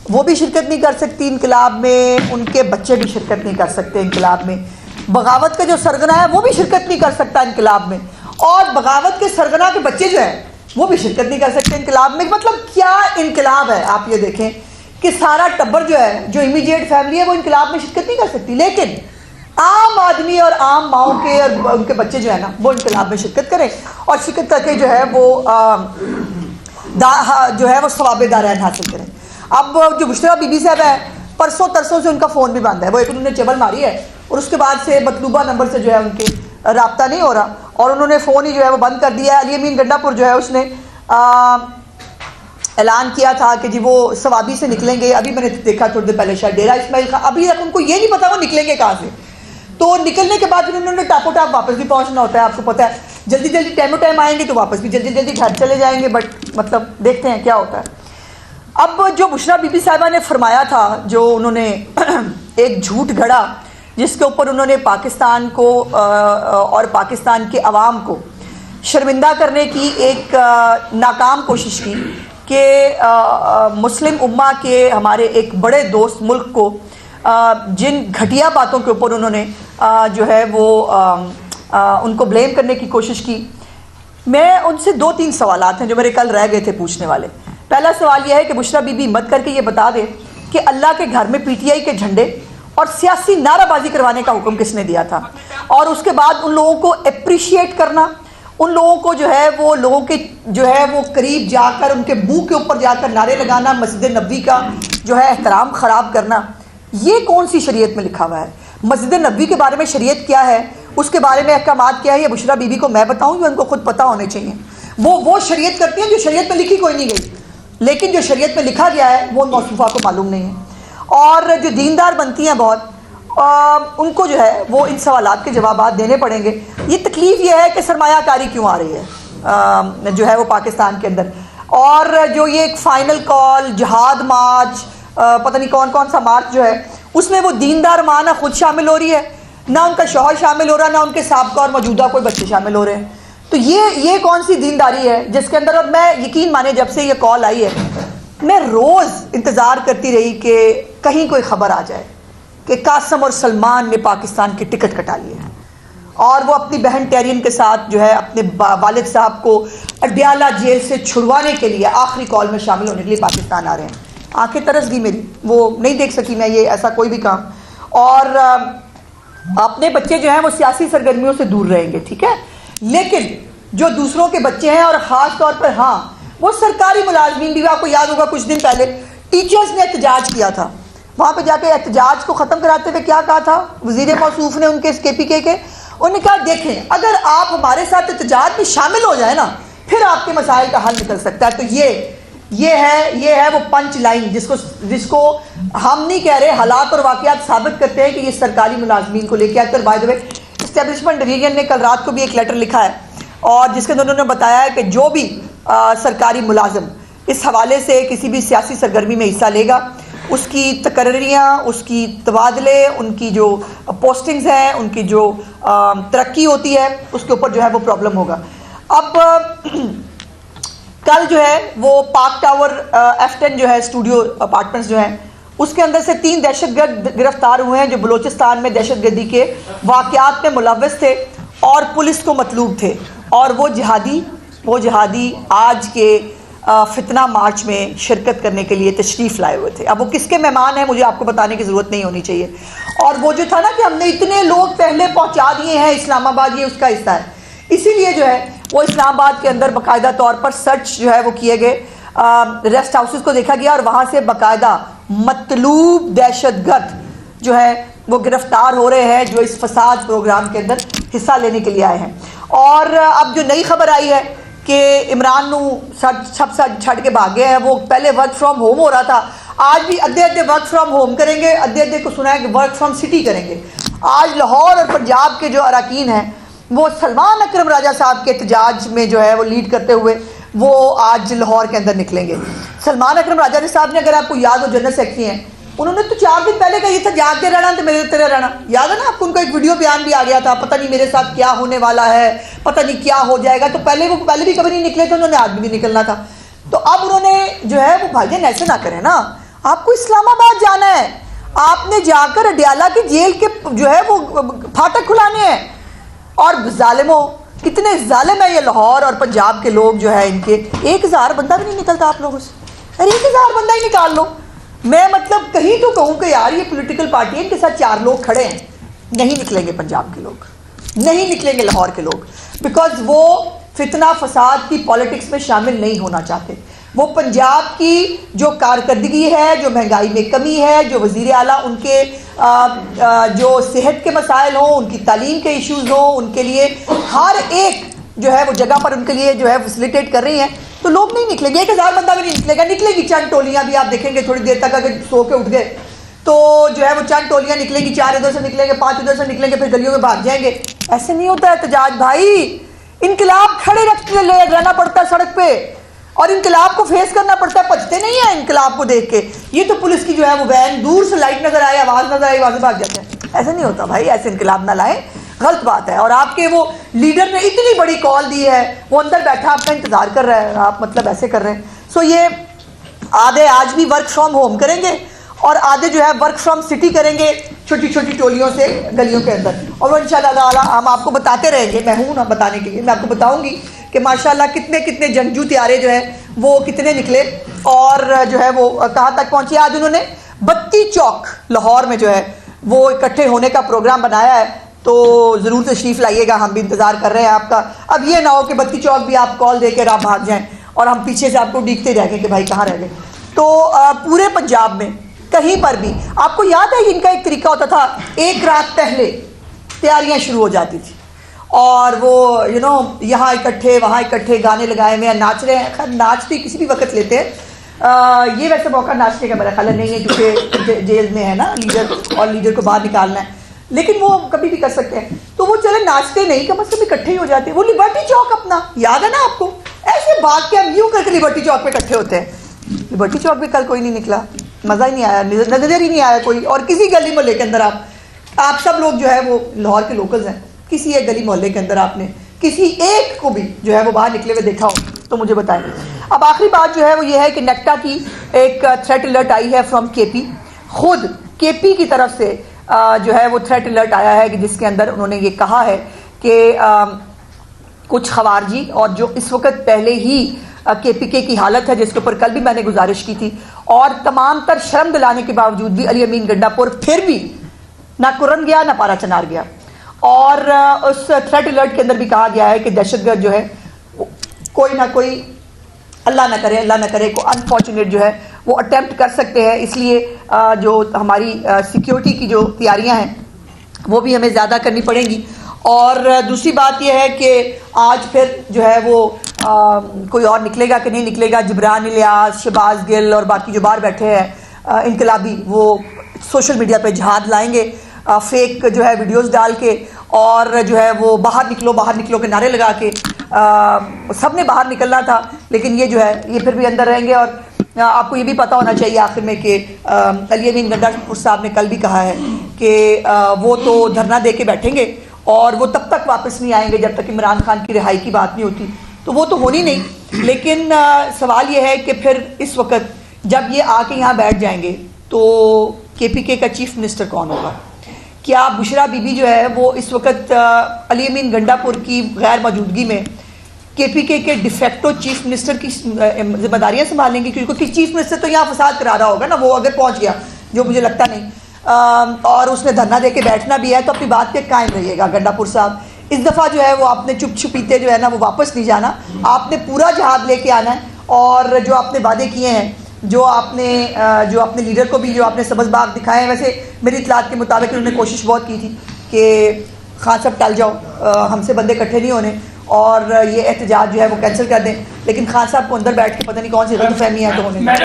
وہ بھی شرکت نہیں کر سکتی انقلاب میں، ان کے بچے بھی شرکت نہیں کر سکتے انقلاب میں، بغاوت کا جو سرغنہ ہے وہ بھی شرکت نہیں کر سکتا انقلاب میں، اور بغاوت کے سرغنہ کے بچے جو ہیں وہ بھی شرکت نہیں کر سکتے انقلاب میں۔ مطلب کیا انقلاب ہے، آپ یہ دیکھیں کہ سارا ٹبر جو ہے، جو امیڈیٹ فیملی ہے، وہ انقلاب میں شرکت نہیں کر سکتی، لیکن عام آدمی اور عام ماؤں کے اور ان کے بچے جو ہے نا وہ انقلاب میں شرکت کریں، اور شرکت کر کے جو ہے وہ ثواب دارین حاصل کریں۔ اب جو بشریٰ بی بی صاحب ہے، پرسوں ترسوں سے ان کا فون بھی بند ہے، وہ ایک انہوں نے چبل ماری ہے اور اس کے بعد سے مطلوبہ نمبر سے جو ہے ان کے رابطہ نہیں ہو رہا، اور انہوں نے فون ہی جو ہے وہ بند کر دیا ہے۔ علی امین گنڈا پور جو ہے اس نے اعلان کیا تھا کہ جی وہ ثوابی سے نکلیں گے، ابھی میں نے دیکھا تھوڑی دیر پہلے شاید ڈیرہ اسماعیل خان، ابھی تک ان کو یہ نہیں پتا وہ نکلیں گے کہاں سے، تو نکلنے کے بعد پھر انہوں نے ٹاپو ٹاپ واپس بھی پہنچنا ہوتا ہے، آپ کو پتہ ہے جلدی جلدی ٹائم ٹائم آئیں گے تو واپس بھی جلدی جلدی گھر چلے جائیں گے، بٹ مطلب دیکھتے ہیں کیا ہوتا ہے۔ اب جو بشریٰ بی بی صاحبہ نے فرمایا تھا، جو انہوں نے ایک جھوٹ گھڑا جس کے اوپر انہوں نے پاکستان کو اور پاکستان کے عوام کو شرمندہ کرنے کی ایک ناکام کوشش کی کہ مسلم امہ کے ہمارے ایک بڑے دوست ملک کو جن گھٹیا باتوں کے اوپر انہوں نے جو ہے وہ ان کو بلیم کرنے کی کوشش کی، میں ان سے 2-3 سوالات ہیں جو میرے کل رہ گئے تھے پوچھنے والے۔ پہلا سوال یہ ہے کہ بشریٰ بی بی ہمت کر کے یہ بتا دے کہ اللہ کے گھر میں پی ٹی آئی کے جھنڈے اور سیاسی نعرہ بازی کروانے کا حکم کس نے دیا تھا، اور اس کے بعد ان لوگوں کو اپریشیٹ کرنا، ان لوگوں کو جو ہے وہ لوگوں کے جو ہے وہ قریب جا کر ان کے منہ کے اوپر جا کر نعرے لگانا، مسجد نبوی کا جو ہے احترام خراب کرنا، یہ کون سی شریعت میں لکھا ہوا ہے؟ مسجد نبوی کے بارے میں شریعت کیا ہے، اس کے بارے میں احکامات کیا ہے، یہ بشریٰ بی بی کو میں بتاؤں یا ان کو خود پتہ ہونے چاہیے؟ وہ شریعت کرتی ہیں جو شریعت میں لکھی کوئی نہیں گئی، لیکن جو شریعت میں لکھا گیا ہے وہ موصوفہ کو معلوم نہیں ہے، اور جو دیندار بنتی ہیں بہت ان کو جو ہے وہ ان سوالات کے جوابات دینے پڑیں گے۔ یہ تکلیف یہ ہے کہ سرمایہ کاری کیوں آ رہی ہے جو ہے وہ پاکستان کے اندر، اور جو یہ ایک فائنل کال جہاد مارچ پتہ نہیں کون کون سا مارچ جو ہے اس میں وہ دیندار ماں نہ خود شامل ہو رہی ہے، نہ ان کا شوہر شامل ہو رہا ہے، نہ ان کے سابقہ اور موجودہ کوئی بچے شامل ہو رہے ہیں، تو یہ کون سی دینداری ہے جس کے اندر؟ اور میں یقین مانے جب سے یہ کال آئی ہے میں روز انتظار کرتی رہی کہ کہیں کوئی خبر آ جائے کہ قاسم اور سلمان نے پاکستان کی ٹکٹ کٹا لی ہے، اور وہ اپنی بہن ٹیرین کے ساتھ جو ہے اپنے والد صاحب کو اڈیالہ جیل سے چھڑوانے کے لیے آخری کال میں شامل ہونے کے لیے پاکستان آ رہے ہیں۔ آنکھیں ترس گئی میری، وہ نہیں دیکھ سکی میں یہ ایسا کوئی بھی کام، اور اپنے بچے جو ہیں وہ سیاسی سرگرمیوں سے دور رہیں گے، ٹھیک ہے، لیکن جو دوسروں کے بچے ہیں، اور خاص طور پر ہاں وہ سرکاری ملازمین بھی، آپ کو یاد ہوگا کچھ دن پہلے ٹیچرز نے احتجاج کیا تھا، وہاں پہ جا کے احتجاج کو ختم کراتے ہوئے کیا کہا تھا وزیر موصوف نے ان کے کے پی کے انہوں نے کہا دیکھیں اگر آپ ہمارے ساتھ احتجاج میں شامل ہو جائیں نا پھر آپ کے مسائل کا حل نکل سکتا ہے۔ تو یہ ہے وہ پنچ لائن جس کو ہم نہیں کہہ رہے، حالات اور واقعات ثابت کرتے ہیں کہ یہ سرکاری ملازمین کو لے کے آتے۔ اور by the way establishment division نے کل رات کو بھی ایک لیٹر لکھا ہے، اور جس کے اندر انہوں نے بتایا ہے کہ جو بھی سرکاری ملازم اس حوالے سے کسی بھی سیاسی سرگرمی میں حصہ لے گا، اس کی تقرریاں، اس کی تبادلے، ان کی جو پوسٹنگز ہیں، ان کی جو ترقی ہوتی ہے، اس کے اوپر جو ہے وہ پرابلم ہوگا۔ اب کل جو ہے وہ پارک ٹاور F10 جو ہے اسٹوڈیو اپارٹمنٹس جو ہیں اس کے اندر سے 3 دہشت گرد گرفتار ہوئے ہیں جو بلوچستان میں دہشت گردی کے واقعات میں ملوث تھے اور پولیس کو مطلوب تھے، اور وہ جہادی آج کے فتنہ مارچ میں شرکت کرنے کے لیے تشریف لائے ہوئے تھے۔ اب وہ کس کے مہمان ہیں مجھے آپ کو بتانے کی ضرورت نہیں ہونی چاہیے، اور وہ جو تھا نا کہ ہم نے اتنے لوگ پہلے پہنچا دیے ہیں اسلام آباد، یہ اس کا حصہ ہے، اسی لیے جو ہے وہ اسلام آباد کے اندر باقاعدہ طور پر سرچ جو ہے وہ کیے گئے، ریسٹ ہاؤسز کو دیکھا گیا، اور وہاں سے باقاعدہ مطلوب دہشت گرد جو ہے وہ گرفتار ہو رہے ہیں جو اس فساد پروگرام کے اندر حصہ لینے کے لیے آئے ہیں۔ اور اب جو نئی خبر آئی ہے کہ عمران نو سب چھڑ کے بھاگے ہیں، وہ پہلے ورک فرام ہوم ہو رہا تھا، آج بھی ادھے ورک فرام ہوم کریں گے، ادھے کو سنا ہے کہ ورک فرام سٹی کریں گے۔ آج لاہور اور پنجاب کے جو اراکین ہیں وہ سلمان اکرم راجہ صاحب کے احتجاج میں جو ہے وہ لیڈ کرتے ہوئے وہ آج لاہور کے اندر نکلیں گے۔ سلمان اکرم راجہ صاحب نے، اگر آپ کو یاد ہو، جنرل سیکرٹری ہیں، انہوں نے تو 4 دن پہلے کہا یہ تھا جاگتے رہنا تو میرے تیرے رہنا، یاد ہے نا آپ کو؟ ان کا ایک ویڈیو بیان بھی آ گیا تھا، پتہ نہیں میرے ساتھ کیا ہونے والا ہے، پتہ نہیں کیا ہو جائے گا، تو پہلے بھی کبھی نہیں نکلے تھے، انہوں نے آج بھی نہیں نکلنا تھا۔ تو اب انہوں نے جو ہے وہ بھائی جان ایسے نہ کریں نا، آپ کو اسلام آباد جانا ہے, آپ نے جا کر اڈیالہ کی جیل کے جو ہے وہ پھاٹک کھلانے ہیں. اور ظالموں, کتنے ظالم ہیں یہ لاہور اور پنجاب کے لوگ جو ہے, ان کے 1000 بندہ بھی نہیں نکلتا آپ لوگوں سے. ارے 1000 بندہ ہی نکال لو. میں مطلب کہیں تو کہوں کہ یار یہ پولیٹیکل پارٹی ہے, ان کے ساتھ 4 لوگ کھڑے ہیں, نہیں نکلیں گے پنجاب کے لوگ, نہیں نکلیں گے لاہور کے لوگ, بیکاز وہ فتنہ فساد کی پالیٹکس میں شامل نہیں ہونا چاہتے. وہ پنجاب کی جو کارکردگی ہے, جو مہنگائی میں کمی ہے, جو وزیر اعلیٰ ان کے جو صحت کے مسائل ہوں, ان کی تعلیم کے ایشوز ہوں, ان کے لیے ہر ایک جو ہے وہ جگہ پر ان کے لیے جو ہے فیسیلیٹیٹ کر رہی ہیں, تو لوگ نہیں نکلیں گے. 1000 بندہ بھی نہیں نکلے گا. نکلے گی چند ٹولیاں بھی, آپ دیکھیں گے تھوڑی دیر تک اگر سو کے اٹھ گئے تو جو ہے وہ چند ٹولیاں نکلیں گی, 4 ادھر سے نکلیں گے, 5 ادھر سے نکلیں گے, پھر گلیوں میں بھاگ جائیں گے. ایسے نہیں ہوتا ہے احتجاج بھائی. انقلاب کھڑے رہنا پڑتا ہے سڑک پہ, اور انقلاب کو فیس کرنا پڑتا ہے. بچتے نہیں ہیں انقلاب کو دیکھ کے. یہ تو پولیس کی جو ہے وہ وین دور سے لائٹ نظر آئے, آواز نظر آئی, وہاں سے بھاگ جاتے ہیں. ایسا نہیں ہوتا بھائی, ایسے انقلاب نہ لائیں, غلط بات ہے. اور آپ کے وہ لیڈر نے اتنی بڑی کال دی ہے, وہ اندر بیٹھا آپ کا انتظار کر رہا ہے, آپ مطلب ایسے کر رہے ہیں. سو یہ آدھے آج بھی ورک فرام ہوم کریں گے, اور آدھے جو ہے ورک فرام سٹی کریں گے, چھوٹی چھوٹی ٹولیوں سے گلیوں کے اندر. اور وہ انشاءاللہ تعالیٰ ہم آپ کو بتاتے رہیں گے. میں ہوں نا بتانے کے لیے, میں آپ کو بتاؤں گی کہ ماشاءاللہ کتنے جنگجو طیارے جو ہیں وہ کتنے نکلے, اور جو ہے وہ کہاں تک پہنچے. آج انہوں نے بتی چوک لاہور میں جو ہے وہ اکٹھے ہونے کا پروگرام بنایا ہے, تو ضرور تشریف لائیے گا, ہم بھی انتظار کر رہے ہیں آپ کا. اب یہ نہ ہو کہ بتی چوک بھی آپ کال دے کے آپ بھاگ جائیں اور ہم پیچھے سے آپ کو ڈیکھتے رہ گئے کہ بھائی کہاں رہ گئے. تو پورے پنجاب میں کہیں پر بھی آپ کو یاد ہے ان کا ایک طریقہ ہوتا تھا, 1 رات پہلے تیاریاں شروع ہو جاتی تھی, اور وہ یہاں اکٹھے وہاں اکٹھے, گانے لگائے ہوئے ہیں, ناچ رہے ہیں. خیر ناچ بھی کسی بھی وقت لیتے ہیں, یہ ویسے موقع ناچنے کا میرا خیال نہیں ہے, کیونکہ جیل میں ہے نا لیڈر, اور لیڈر کو باہر نکالنا ہے, لیکن وہ کبھی بھی کر سکتے ہیں. تو وہ چلے ناچتے نہیں, کم از کم اکٹھے ہی ہو جاتے ہیں. وہ لبرٹی چوک اپنا یاد ہے نا آپ کو, ایسے بھاگ کے ہم یوں کر کے لبرٹی چوک پہ اکٹھے ہوتے ہیں. لبرٹی چوک بھی کل کوئی نہیں نکلا, مزہ ہی نہیں آیا, نظر ہی نہیں آیا کوئی. اور کسی گلی محلے کے اندر آپ سب لوگ جو ہے وہ لاہور کے لوکلز ہیں, کسی ایک گلی محلے کے اندر آپ نے کسی ایک کو بھی جو ہے وہ باہر نکلے ہوئے دیکھا ہو تو مجھے بتائیں. اب آخری بات جو ہے وہ یہ ہے کہ نیکٹا کی ایک تھریٹ الرٹ آئی ہے فرام کے پی. خود کے پی کی طرف سے جو ہے وہ تھریٹ الرٹ آیا ہے, کہ جس کے اندر انہوں نے یہ کہا ہے کہ کچھ خوارجی, اور جو اس وقت پہلے ہی کے پی کے کی حالت ہے, جس کے اوپر کل بھی میں نے گزارش کی تھی, اور تمام تر شرم دلانے کے باوجود بھی علی امین گنڈا پور پھر بھی نہ کرن گیا نہ پارا چنار گیا. اور اس تھریٹ الرٹ کے اندر بھی کہا گیا ہے کہ دہشت گرد جو ہے کوئی نہ کوئی, اللہ نہ کرے کو انفارچونیٹ جو ہے وہ اٹیمپٹ کر سکتے ہیں. اس لیے جو ہماری سیکیورٹی کی جو تیاریاں ہیں وہ بھی ہمیں زیادہ کرنی پڑیں گی. اور دوسری بات یہ ہے کہ آج پھر جو ہے وہ کوئی اور نکلے گا کہ نہیں نکلے گا. جبران الیاس, شہباز گل اور باقی جو باہر بیٹھے ہیں انقلابی, وہ سوشل میڈیا پہ جہاد لائیں گے, فیک جو ہے ویڈیوز ڈال کے, اور جو ہے وہ باہر نکلو کے نعرے لگا کے. سب نے باہر نکلنا تھا, لیکن یہ جو ہے یہ پھر بھی اندر رہیں گے. اور آپ کو یہ بھی پتہ ہونا چاہیے آخر میں کہ علی امین گنڈا پور صاحب نے کل بھی کہا ہے کہ وہ تو دھرنا دے کے بیٹھیں گے, اور وہ تب تک واپس نہیں آئیں گے جب تک عمران خان کی رہائی کی بات نہیں ہوتی. تو وہ تو ہونی نہیں, لیکن سوال یہ ہے کہ پھر اس وقت جب یہ آ کے یہاں بیٹھ جائیں گے تو کے پی کے کا چیف منسٹر کون ہوگا؟ کیا بشرا بی بی جو ہے وہ اس وقت علی امین گنڈا پور کی غیر موجودگی میں کے پی کے ڈیفیکٹو چیف منسٹر کی ذمہ داریاں سنبھالیں گے؟ کیونکہ چیف منسٹر تو یہاں فساد کرا رہا ہوگا نا, وہ اگر پہنچ گیا, جو مجھے لگتا نہیں, اور اس نے دھرنا دے کے بیٹھنا بھی ہے, تو اپنی بات پہ قائم رہیے گا گنڈا پور صاحب. اس دفعہ جو ہے وہ آپ نے چپ چھپیتے جو ہے نا وہ واپس نہیں جانا, آپ نے پورا جہاد لے کے آنا ہے. اور جو آپ نے وعدے کیے ہیں, جو اپنے لیڈر کو بھی جو آپ نے سبز باغ دکھائے ہیں, ویسے میری اطلاعات کے مطابق انہوں نے کوشش بہت کی تھی کہ خان صاحب ٹل جاؤ, ہم سے بندے اکٹھے نہیں ہونے, اور یہ احتجاج جو ہے وہ کینسل کر دیں. لیکن خان صاحب کو اندر بیٹھ کے پتہ نہیں کون سی غلط فہمی ہے تو ہونے